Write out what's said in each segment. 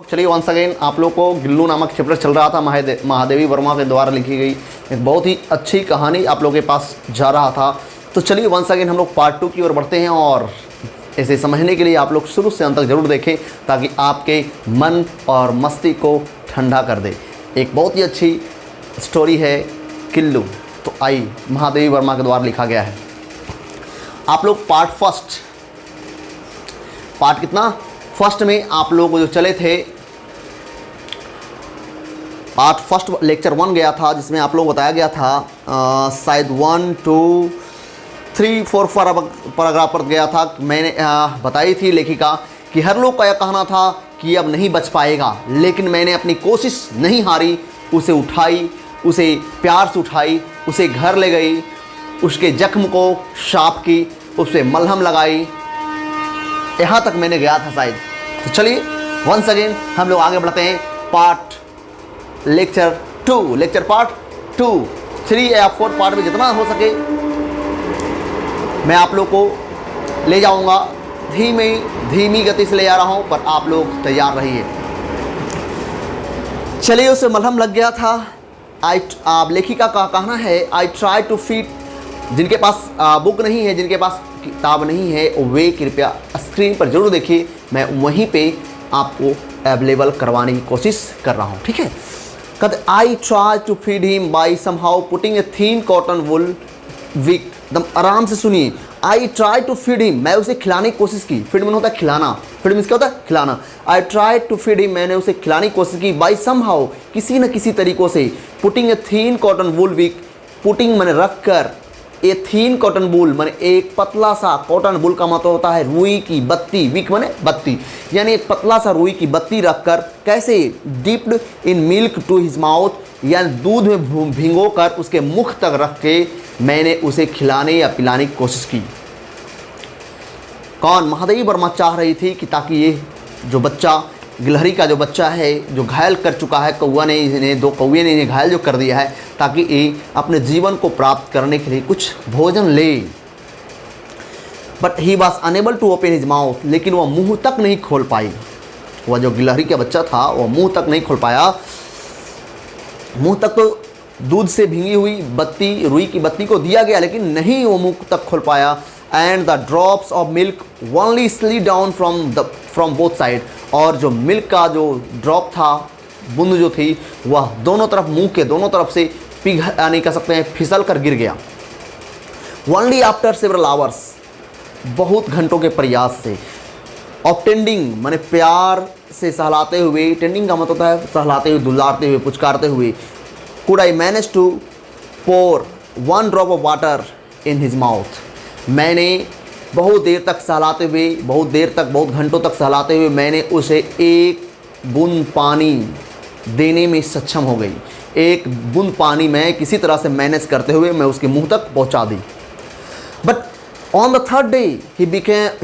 चलिए once again आप लोग को गिल्लू नामक चैप्टर चल रहा था महादेवी वर्मा के द्वारा लिखी गई एक बहुत ही अच्छी कहानी आप लोगों के पास जा रहा था। तो चलिए वंस अगेन हम लोग पार्ट 2 की ओर बढ़ते हैं और इसे समझने के लिए आप लोग शुरू से अंत तक जरूर देखें ताकि आपके मन और मस्ती को ठंडा कर दे। एक बहुत ही अच्छी स्टोरी है किल्लू। तो आई महादेवी वर्मा के द्वारा लिखा गया है। आप लोग पार्ट कितना फर्स्ट में आप लोग जो चले थे, पार्ट फर्स्ट लेक्चर 1 गया था जिसमें आप लोग बताया गया था शायद 1 2 3 4 पैराग्राफ पर गया था। मैंने बताई थी लेखिका कि हर लोग का यह कहना था कि अब नहीं बच पाएगा, लेकिन मैंने अपनी कोशिश नहीं हारी, उसे उठाई, उसे प्यार से उठाई, उसे घर ले गई, उसके जख्म को साफ की, उसे मलहम लगाई, यहाँ तक मैंने गया था शायद। तो चलिए वंस अगेन हम लोग आगे बढ़ते हैं पार्ट लेक्चर पार्ट 2 3 या 4 पार्ट में जितना हो सके मैं आप लोग को ले जाऊंगा। धीमी गति से ले जा रहा हूं, पर आप लोग तैयार रहिए। चलिए उसे मलहम लग गया था। आप लेखिका का कहना है आई ट्राई टू फीड, जिनके पास बुक नहीं है, जिनके पास किताब नहीं है, वे कृपया स्क्रीन पर जरूर देखिए, मैं वहीं पे आपको अवेलेबल करवाने की कोशिश कर रहा हूँ, ठीक है। कहते I try to feed him by somehow putting a thin cotton wool wick. एकदम आराम से सुनिए। I try to feed him, मैं उसे खिलाने की कोशिश की। फीड मीन होता है खिलाना, फीड मीन्स क्या होता है खिलाना। I try to feed him, मैंने उसे खिलाने की कोशिश की। बाई समहाउ, किसी न किसी तरीक़ों से। Putting a thin cotton wool wick, putting मैंने रख कर, ए थीन कॉटन वूल माने एक पतला सा, कॉटन वूल का मतलब होता है रुई की बत्ती, विक माने बत्ती, यानी एक पतला सा रुई की बत्ती रखकर, कैसे dipped in milk to his mouth, यानी दूध में भिगो कर उसके मुख तक रख के मैंने उसे खिलाने या पिलाने की कोशिश की। कौन? महादेवी वर्मा चाह रही थी कि ताकि ये जो बच्चा, गिलहरी का जो बच्चा है जो घायल कर चुका है, कौवा ने इन्हें, 2 कौवे ने इन्हें घायल जो कर दिया है, ताकि ये अपने जीवन को प्राप्त करने के लिए कुछ भोजन ले। But he was unable to open his mouth, लेकिन वह मुंह तक नहीं खोल पाई। वह जो गिलहरी का बच्चा था वह मुंह तक नहीं खोल पाया। मुंह तक तो दूध से भींगी हुई बत्ती, रुई की बत्ती को दिया गया, लेकिन नहीं वो मुंह तक खोल पाया। And the drops of milk only slid down from both side, और जो मिल्क का जो ड्रॉप था, बूंद जो थी, वह दोनों तरफ, मुंह के दोनों तरफ से नहीं कह सकते हैं, फिसल कर गिर गया। ओनली आफ्टर सेवरल आवर्स, बहुत घंटों के प्रयास से। ऑफ टेंडिंग माने प्यार से सहलाते हुए, टेंडिंग का मतलब होता है सहलाते हुए, दुलारते हुए, पुचकारते हुए। Could I manage to pour 1 drop of water in his mouth, मैंने बहुत देर तक सहलाते हुए, बहुत घंटों तक सहलाते हुए मैंने उसे एक बूंद पानी देने में सक्षम हो गई। एक बूंद पानी मैं किसी तरह से मैनेज करते हुए मैं उसके मुंह तक पहुंचा दी। But on the 3rd day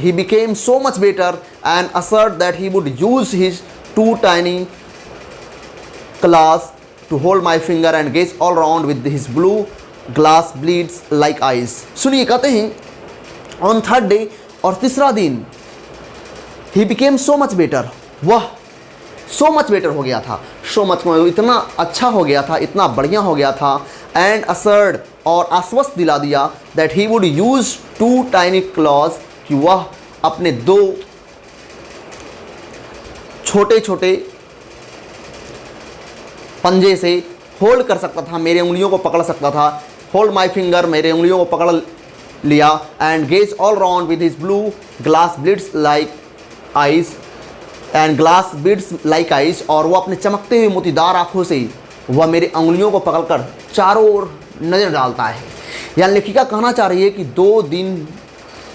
he became so much better and asserted that he would use his 2 tiny claws to hold my finger and gaze all around with his blue glass beads like eyes। सुनिए, कहते हैं on 3rd day, और तीसरा दिन, he became so much better, वह so much better हो गया था। सो मच इतना अच्छा हो गया था, इतना बढ़िया हो गया था। एंड असर्ड, और आश्वस्त दिला दिया, that he would use 2 tiny clause, कि वह अपने 2 छोटे छोटे पंजे से होल्ड कर सकता था, मेरे उंगलियों को पकड़ सकता था। होल्ड माई फिंगर, मेरे उंगलियों को पकड़ लिया। And gaze all round with his blue glass beads like eyes, and glass beads like eyes, और वह अपने चमकते हुए मोतीदार आंखों से वह मेरे उंगलियों को पकड़कर चारों ओर नज़र डालता है। यानी लेखिका कहना चाह रही है कि 2 दिन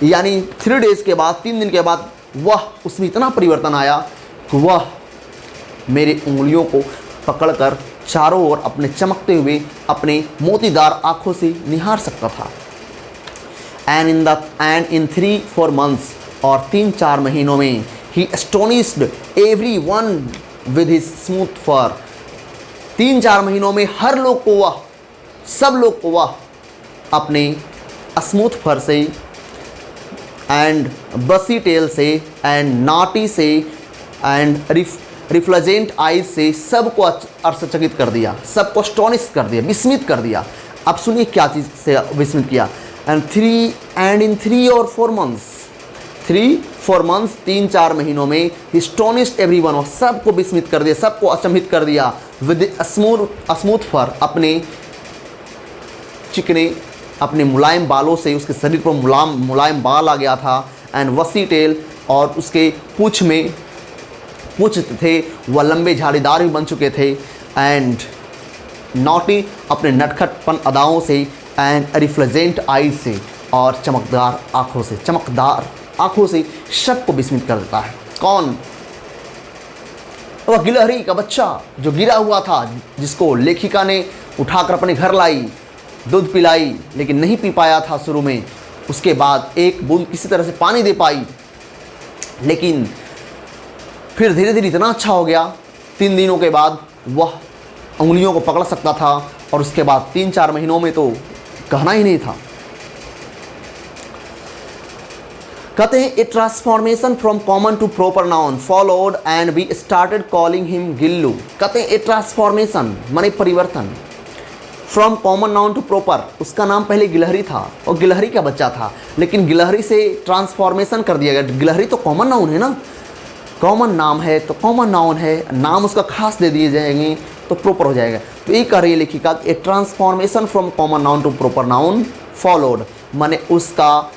यानी 3 days के बाद, 3 दिन के बाद वह, उसमें इतना परिवर्तन आया कि वह मेरी उंगलियों को पकड़कर चारों ओर अपने चमकते हुए, अपने मोतीदार आंखों से निहार सकता था। एंड इन 3-4 months, और 3-4 महीनों में, he astonished everyone with his smooth fur, 3-4 महीनों में हर लोग को वह, सब लोग को वह अपने स्मूथ फर से, एंड बसी टेल से, एंड नाटी से, एंड रिफ्लेजेंट आइज से सबको आश्चर्यचकित कर दिया, सबको अस्टोनिश कर दिया, विस्मित कर दिया। अब सुनिए क्या चीज़ से विस्मित किया। एंड इन 3-4 मंथ्स 3-4 महीनों में एस्टोनिश्ड एवरीवन, और सबको विस्मित कर दिया, सबको अचंभित कर दिया। विद स्मूथ फर, अपने चिकने अपने मुलायम बालों से उसके शरीर पर मुलायम बाल आ गया था। एंड वसी टेल, और उसके पूँछ थे वह लंबे झाड़ीदार भी बन चुके थे। एंड नॉटी, अपने नटखटपन अदाओं से। एंड रिफ्लेजेंट आइज से, और चमकदार आँखों से सबको विस्मित कर देता है। कौन? वह गिलहरी का बच्चा जो गिरा हुआ था, जिसको लेखिका ने उठाकर अपने घर लाई, दूध पिलाई, लेकिन नहीं पी पाया था शुरू में। उसके बाद एक बूंद किसी तरह से पानी दे पाई, लेकिन फिर धीरे धीरे इतना अच्छा हो गया, 3 दिनों के बाद वह उंगलियों को पकड़ सकता था, और उसके बाद 3-4 महीनों में तो कहना ही नहीं था। कहते हैं a transformation from common to proper noun followed and we started calling him Gillu. कहते हैं ए ट्रांसफॉर्मेशन माने परिवर्तन, from common noun to proper, उसका नाम पहले गिलहरी था और गिलहरी का बच्चा था, लेकिन गिलहरी से ट्रांसफॉर्मेशन कर दिया गया। गिलहरी तो कॉमन नाउन है ना, कॉमन नाम है तो कॉमन नाउन है, नाम उसका खास दे दिए जाएंगे तो प्रॉपर हो जाएगा। तो ये कह रही है लेखिका, a transformation from common noun to proper noun followed, माने उसका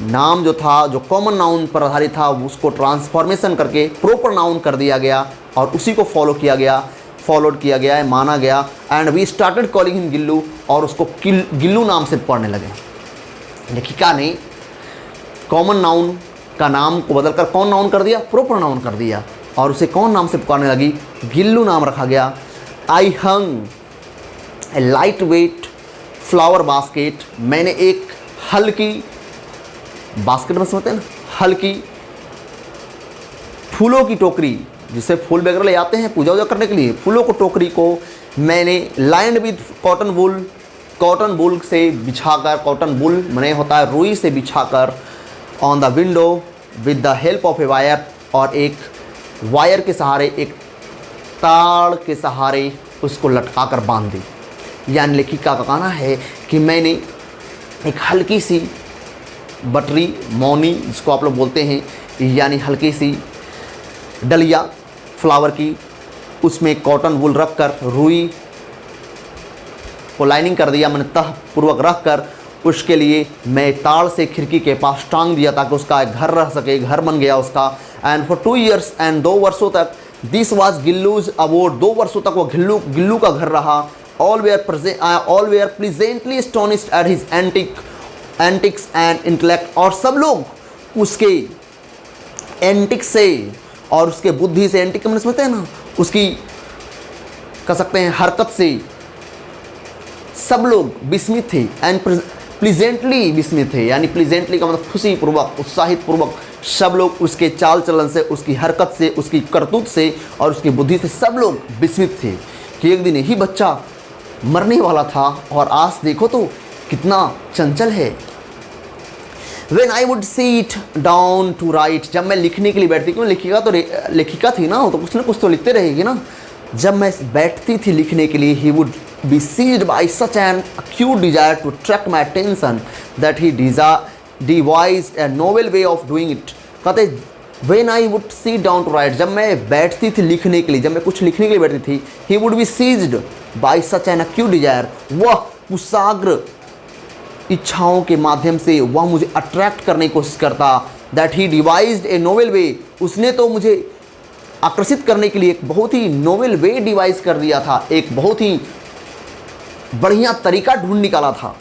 नाम जो था, जो कॉमन नाउन पर आधारित था, उसको ट्रांसफॉर्मेशन करके प्रॉपर नाउन कर दिया गया, और उसी को फॉलोड किया गया है, माना गया। And we started calling him Gillu, और उसको गिल्लू नाम से पढ़ने लगे। लेखिका ने कॉमन नाउन का नाम को बदलकर कौन नाउन कर दिया? प्रॉपर नाउन कर दिया, और उसे कौन नाम से पुकारने लगी? गिल्लू नाम रखा गया। आई हंग ए लाइट वेट फ्लावर बास्केट, मैंने एक हल्की बास्केट में समझते हैं ना, हल्की फूलों की टोकरी, जिसे फूल वगैरह ले आते हैं पूजा वूजा करने के लिए, फूलों को टोकरी को मैंने लाइंड विद कॉटन वूल से बिछाकर, कॉटन वूल मैंने होता है रुई से बिछाकर, on the window with the help of a wire, और एक वायर के सहारे, एक ताड़ के सहारे उसको लटकाकर बांध दी। यानी लेखिका का कहना है कि मैंने एक हल्की सी बटरी, मौनी जिसको आप लोग बोलते हैं, यानी हल्की सी डलिया फ्लावर की, उसमें कॉटन वूल रख कर, रुई को लाइनिंग कर दिया मैंने तह पूर्वक रख कर, उसके लिए मैं ताड़ से खिड़की के पास टांग दिया ताकि उसका एक घर रह सके, घर बन गया उसका। एंड फॉर 2 years एंड 2 वर्षों तक दिस वाज गिल्लूज अबोर्ड, 2 वर्षों तक वो गिल्लू का घर रहा। All were pleasantly astonished at his antics and intellect, और सब लोग उसके एंटिक्स से और उसके बुद्धि से, एंटिक मैंने समझते हैं ना, उसकी कह सकते हैं हरकत से सब लोग विस्मित थे। एंड प्लीजेंटली विस्मित थे, यानी प्लीजेंटली का मतलब खुशी पूर्वक, उत्साहित पूर्वक सब लोग उसके चाल चलन से, उसकी हरकत से, उसकी करतूत से और उसकी बुद्धि से सब लोग विस्मित थे कि एक दिन यही बच्चा मरने वाला था और आज देखो तो कितना चंचल है। When I would sit down to write, जब मैं लिखने के लिए बैठती, क्यों लेखिका थी ना, वो तो कुछ ना कुछ तो लिखते रहेगी ना। जब मैं बैठती थी लिखने के लिए, he would be seized by such an acute desire to attract my attention that he devised a novel way of doing it। कहते when I would sit down to write, जब मैं बैठती थी लिखने के लिए, जब मैं कुछ लिखने के लिए बैठती थी, he would be seized by such an acute desire, वह कुशाग्र इच्छाओं के माध्यम से वह मुझे अट्रैक्ट करने की कोशिश करता। That he devised a novel way, उसने तो मुझे आकर्षित करने के लिए एक बहुत ही नोवेल वे डिवाइस कर दिया था, एक बहुत ही बढ़िया तरीका ढूंढ निकाला था।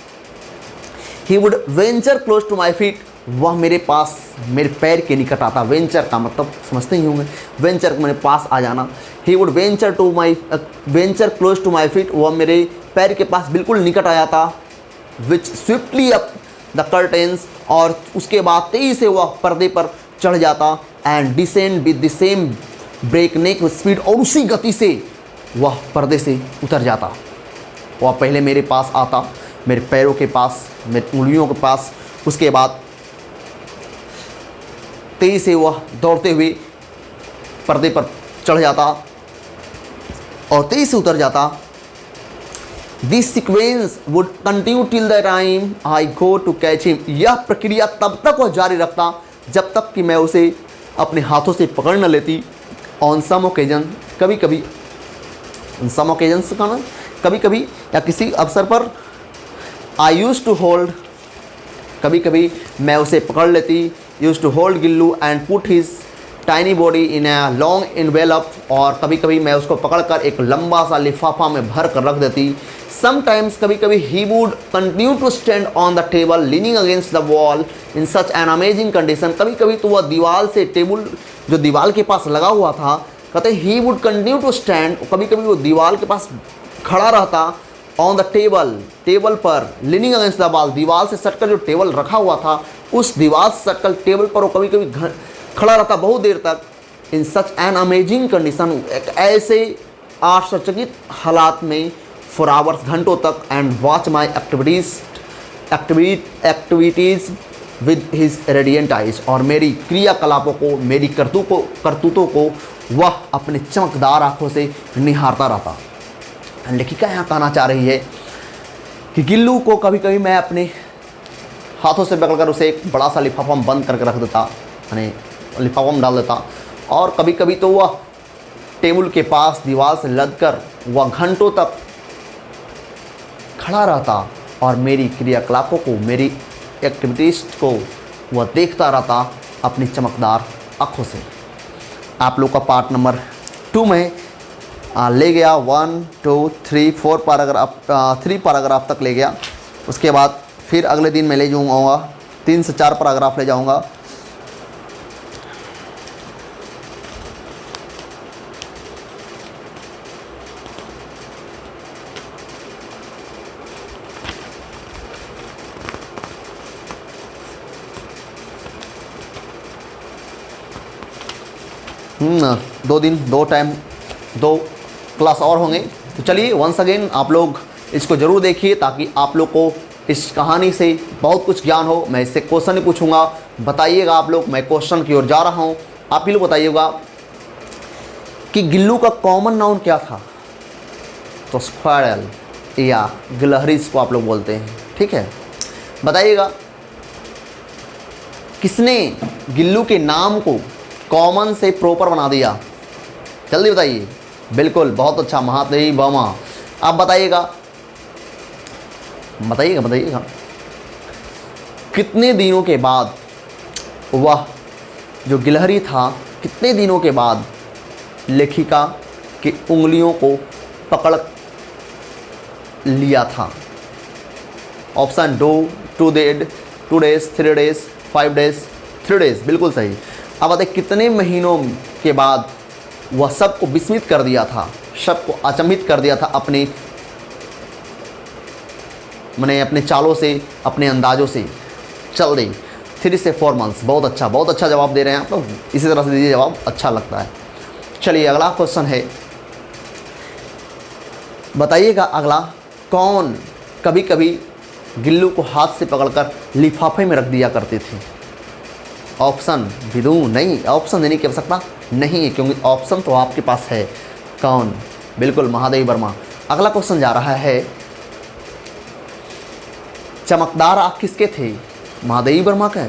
He would venture close to my feet, वह मेरे पास, मेरे पैर के निकट आता। वेंचर का मतलब समझते ही होंगे, वेंचर को मेरे पास आ जाना। He would venture close to my feet, वह मेरे पैर के पास बिल्कुल निकट आया था। Which swiftly up the curtains, और उसके बाद तेजी से वह पर्दे पर चढ़ जाता। And descend with the same breakneck speed, और उसी गति से वह पर्दे से उतर जाता। वह पहले मेरे पास आता, मेरे पैरों के पास, मेरी उंगलियों के पास, उसके बाद तेजी से वह दौड़ते हुए पर्दे पर चढ़ जाता और तेजी से उतर जाता। This sequence would continue till the time I go to catch him. यह प्रक्रिया तब तक वह जारी रखता जब तक कि मैं उसे अपने हाथों से पकड़ न लेती। ऑन सम ओकेजन, कभी कभी, सम ओकेजन्स का ना, कभी कभी या किसी अवसर पर, आई यूज टू होल्ड, कभी कभी मैं उसे पकड़ लेती, use to hold Gillu and put his tiny body in a long envelope, और कभी कभी मैं उसको पकड़कर एक लंबा सा लिफाफा में भर कर रख देती। समटाइम्स, कभी कभी he would continue to stand on the table leaning against the wall in such an amazing condition. कभी कभी तो वह दीवार से, टेबल जो दीवार के पास लगा हुआ था, कहते he would continue to stand, कभी कभी वो दीवार के पास खड़ा रहता, ऑन द टेबल, टेबल पर, लीनिंग अगेंस्ट द वॉल, दीवार से सटकर जो टेबल रखा हुआ था उस दीवार से सटकर टेबल पर वो कभी कभी खड़ा रहता बहुत देर तक। इन सच एन अमेजिंग कंडीशन, एक ऐसे आश्चर्यचकित हालात में, फॉर आवर्स, घंटों तक, and watch my activities with his radiant eyes, और मेरी क्रियाकलापों को, मेरी करतूतों को वह अपने चमकदार आंखों से निहारता रहता। लेखिका यहाँ कहना चाह रही है कि गिल्लू को कभी कभी मैं अपने हाथों से पकड़कर उसे एक बड़ा सा लिफाफा में बंद करके रख देता, यानी लिफाफा में डाल देता, और कभी कभी तो वह टेबल के पास दीवार से लदकर वह घंटों तक खड़ा रहता और मेरी क्रियाकलापों को, मेरी एक्टिविटीज़ को वह देखता रहता अपनी चमकदार आँखों से। आप लोग का पार्ट नंबर 2 में ले गया 1 2 3 4 पैराग्राफ, 3 पैराग्राफ तक ले गया। उसके बाद फिर अगले दिन मैं ले जाऊँगा 3 से 4 पैराग्राफ ले जाऊँगा। दो दिन, 2 टाइम, 2 क्लास और होंगे। तो चलिए वंस अगेन आप लोग इसको ज़रूर देखिए ताकि आप लोग को इस कहानी से बहुत कुछ ज्ञान हो। मैं इससे क्वेश्चन ही पूछूंगा, बताइएगा आप लोग, मैं क्वेश्चन की ओर जा रहा हूँ। आप ही लोग बताइएगा कि गिल्लू का कॉमन नाउन क्या था। तो स्क्वायरल या गिलहरी इसको आप लोग बोलते हैं, ठीक है। बताइएगा किसने गिल्लू के नाम को कॉमन से प्रॉपर बना दिया, जल्दी बताइए। बिल्कुल, बहुत अच्छा, महादेवी वर्मा। आप बताइएगा, बताइएगा बताइएगा कितने दिनों के बाद वह जो गिलहरी था, कितने दिनों के बाद लेखिका की उंगलियों को पकड़ लिया था। Option 2 days, 3 days, 5 days, 3 days, बिल्कुल सही। अब बताइए कितने महीनों के बाद वह सबको विस्मित कर दिया था, सबको अचंभित कर दिया था अपने अपने चालों से, अपने अंदाज़ों से। चल दे 3 से 4 मंथ्स। बहुत अच्छा, बहुत अच्छा जवाब दे रहे हैं आप लोग, इसी तरह से दीजिए जवाब, अच्छा लगता है। चलिए अगला क्वेश्चन है, बताइएगा अगला, कौन कभी कभी गिल्लू को हाथ से पकड़कर लिफाफे में रख दिया करते थे। ऑप्शन भी दूँ? नहीं, ऑप्शन देने की आवश्यकता नहीं है क्योंकि ऑप्शन तो आपके पास है। कौन? बिल्कुल महादेवी वर्मा। अगला क्वेश्चन जा रहा है, चमकदार आँख किसके थे? महादेवी वर्मा का?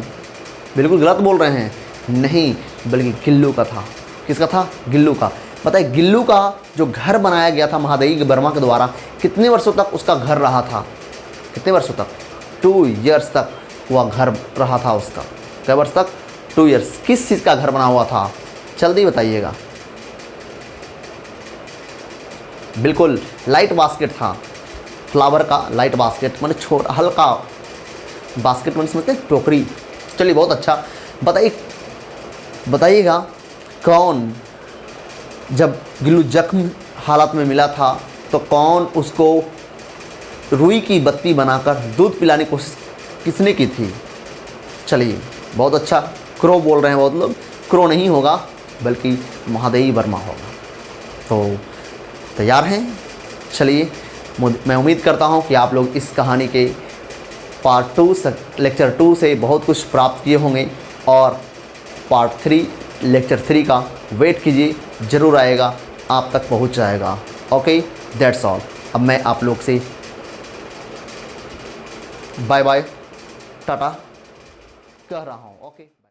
बिल्कुल गलत बोल रहे हैं, नहीं, बल्कि गिल्लू का था। किसका था? गिल्लू का। बताइए गिल्लू का जो घर बनाया गया था महादेवी वर्मा के द्वारा, कितने वर्षों तक उसका घर रहा था? कितने वर्षों तक? 2 ईयर्स तक वह घर रहा था उसका। क्या वर्ष तक? 2 ईयर्स। किस चीज़ का घर बना हुआ था? जल्दी बताइएगा। बिल्कुल लाइट बास्केट था, फ्लावर का लाइट बास्केट, मैंने छोटा हल्का बास्केट में समझते हैं, टोकरी। चलिए बहुत अच्छा। बताइएगा कौन, जब गिल्लू जख्म हालत में मिला था तो कौन उसको रुई की बत्ती बनाकर दूध पिलाने की कोशिश किसने की थी? चलिए बहुत अच्छा, क्रो बोल रहे हैं बहुत लोग। क्रो नहीं होगा बल्कि महादेवी वर्मा होगा। तो तैयार हैं? चलिए मैं उम्मीद करता हूं कि आप लोग इस कहानी के पार्ट 2 लेक्चर 2 से बहुत कुछ प्राप्त किए होंगे और पार्ट 3 लेक्चर 3 का वेट कीजिए। ज़रूर आएगा, आप तक पहुंच जाएगा। Okay, that's all. अब मैं आप लोग से बाय बाय टाटा कह रहा हूँ। ओके।